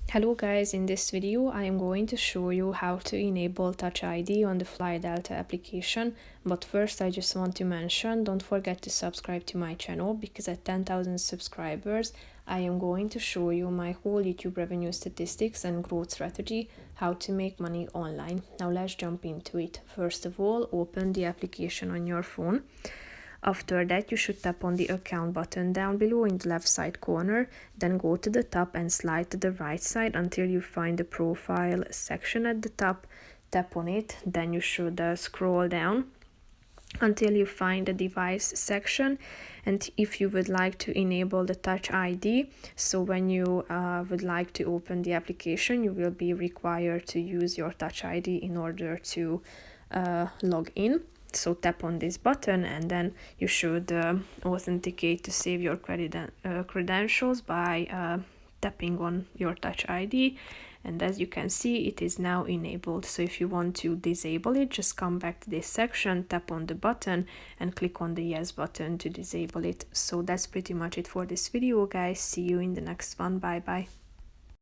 Hello guys, in this video I am going to show you how to enable Touch ID on the Fly Delta application, but first I just want to mention, don't forget to subscribe to my channel because at 10,000 subscribers I am going to show you my whole YouTube revenue statistics and growth strategy, how to make money online. Now let's jump into it. First of all, open the application on your phone. After that, you should tap on the account button down below in the left side corner, then go to the top and slide to the right side until you find the profile section at the top. Tap on it, then you should scroll down until you find the device section, and if you would like to enable the Touch ID, so when you would like to open the application, you will be required to use your Touch ID in order to log in. So tap on this button and then you should authenticate to save your credentials by tapping on your Touch ID, and as you can see it is now enabled. So if you want to disable it, just come back to this section, tap on the button and click on the yes button to disable it. So that's pretty much it for this video guys. See you in the next one. Bye bye.